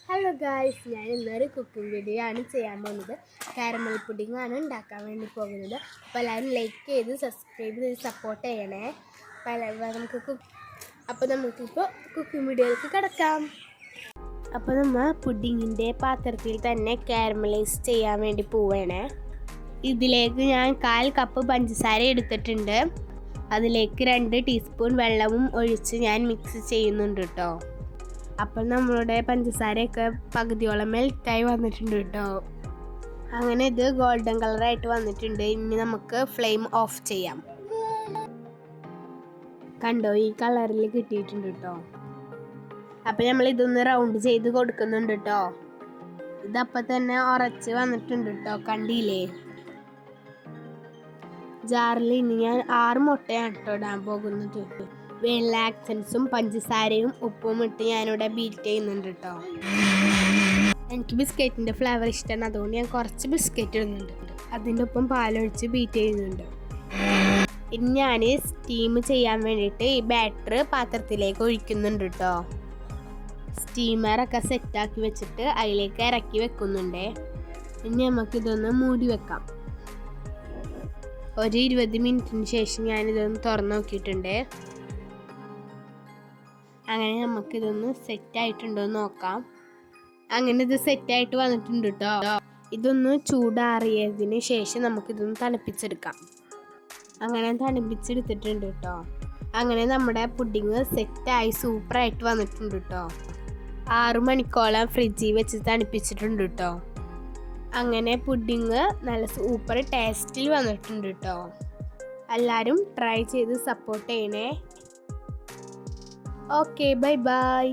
Hello guys, ഞാൻ ഇന്നൊരു cooking video ആണ് ചെയ്യാൻ പോകുന്നത്. കാരമൽ പുഡിംഗ് ആണ് ഉണ്ടാക്കാൻ വേണ്ടി പോകുന്നത്. അപ്പോൾ എല്ലാവരും ലൈക്ക് ചെയ്ത് സബ്സ്ക്രൈബ് ചെയ്ത് സപ്പോർട്ട് ചെയ്യണേ. അപ്പോൾ നമുക്കിപ്പോൾ കുക്കിംഗ് വീഡിയോയിലേക്ക് കിടക്കാം. അപ്പോൾ നമ്മൾ പുഡിങ്ങിൻ്റെ പാത്രത്തിൽ തന്നെ കാരമലൈസ് ചെയ്യാൻ വേണ്ടി പോവുകയാണ്. ഇതിലേക്ക് ഞാൻ 1/4 കപ്പ് പഞ്ചസാര എടുത്തിട്ടുണ്ട്. അതിലേക്ക് 2 ടീസ്പൂൺ വെള്ളവും ഒഴിച്ച് ഞാൻ മിക്സ് ചെയ്യുന്നുണ്ട് കേട്ടോ. അപ്പോൾ നമ്മളുടെ പഞ്ചസാരയൊക്കെ പകുതിയോളം മെൽറ്റായി വന്നിട്ടുണ്ട് കേട്ടോ. അങ്ങനെ ഇത് ഗോൾഡൻ കളറായിട്ട് വന്നിട്ടുണ്ട്. ഇനി നമുക്ക് ഫ്ലെയിം ഓഫ് ചെയ്യാം. കണ്ടോ, ഈ കളറിൽ കിട്ടിയിട്ടുണ്ട് കേട്ടോ. അപ്പോൾ നമ്മൾ ഇതൊന്ന് റൗണ്ട് ചെയ്ത് കൊടുക്കുന്നുണ്ട് കേട്ടോ. ഇതപ്പം തന്നെ ഉറച്ച് വന്നിട്ടുണ്ട് കേട്ടോ, കണ്ടില്ലേ. ജാറിൽ ഇനി ഞാൻ 6 മുട്ടയാണ് കേട്ടോ ഇടാൻ പോകുന്നത്. വെള്ള ആക്സൻസും പഞ്ചസാരയും ഉപ്പും ഇട്ട് ഞാനിവിടെ ബീറ്റ് ചെയ്യുന്നുണ്ട് കേട്ടോ. എനിക്ക് ബിസ്ക്കറ്റിൻ്റെ ഫ്ലേവർ ഇഷ്ടമാണ്, അതുകൊണ്ട് ഞാൻ കുറച്ച് ബിസ്ക്കറ്റ് ഇടുന്നുണ്ട്. അതിൻ്റെ ഒപ്പം പാലൊഴിച്ച് ബീറ്റ് ചെയ്യുന്നുണ്ട്. ഇനി ഞാൻ സ്റ്റീം ചെയ്യാൻ വേണ്ടിയിട്ട് ഈ ബാറ്റർ പാത്രത്തിലേക്ക് ഒഴിക്കുന്നുണ്ട് കേട്ടോ. സ്റ്റീമറൊക്കെ സെറ്റാക്കി വെച്ചിട്ട് അതിലേക്ക് ഇറക്കി വെക്കുന്നുണ്ട്. ഇനി നമുക്കിതൊന്ന് മൂടി വെക്കാം. ഒരു 20 മിനിറ്റിന് ശേഷം ഞാനിതൊന്ന് തുറന്ന് നോക്കിയിട്ടുണ്ട്. അങ്ങനെ നമുക്കിതൊന്ന് സെറ്റായിട്ടുണ്ടോ എന്ന് നോക്കാം. അങ്ങനെ ഇത് സെറ്റായിട്ട് വന്നിട്ടുണ്ട് കേട്ടോ. ഇതൊന്ന് ചൂടാറിയതിന് ശേഷം നമുക്കിതൊന്ന് തണുപ്പിച്ചെടുക്കാം. അങ്ങനെ തണുപ്പിച്ചെടുത്തിട്ടുണ്ട് കേട്ടോ. അങ്ങനെ നമ്മുടെ പുഡിങ് സെറ്റായി സൂപ്പറായിട്ട് വന്നിട്ടുണ്ട് കേട്ടോ. 6 മണിക്കോളം ഫ്രിഡ്ജിൽ വെച്ച് തണുപ്പിച്ചിട്ടുണ്ട് കേട്ടോ. അങ്ങനെ പുഡിങ് നല്ല സൂപ്പർ ടേസ്റ്റിൽ വന്നിട്ടുണ്ട് കേട്ടോ. എല്ലാവരും ട്രൈ ചെയ്ത് സപ്പോർട്ട് ചെയ്യണേ. Okay, bye-bye.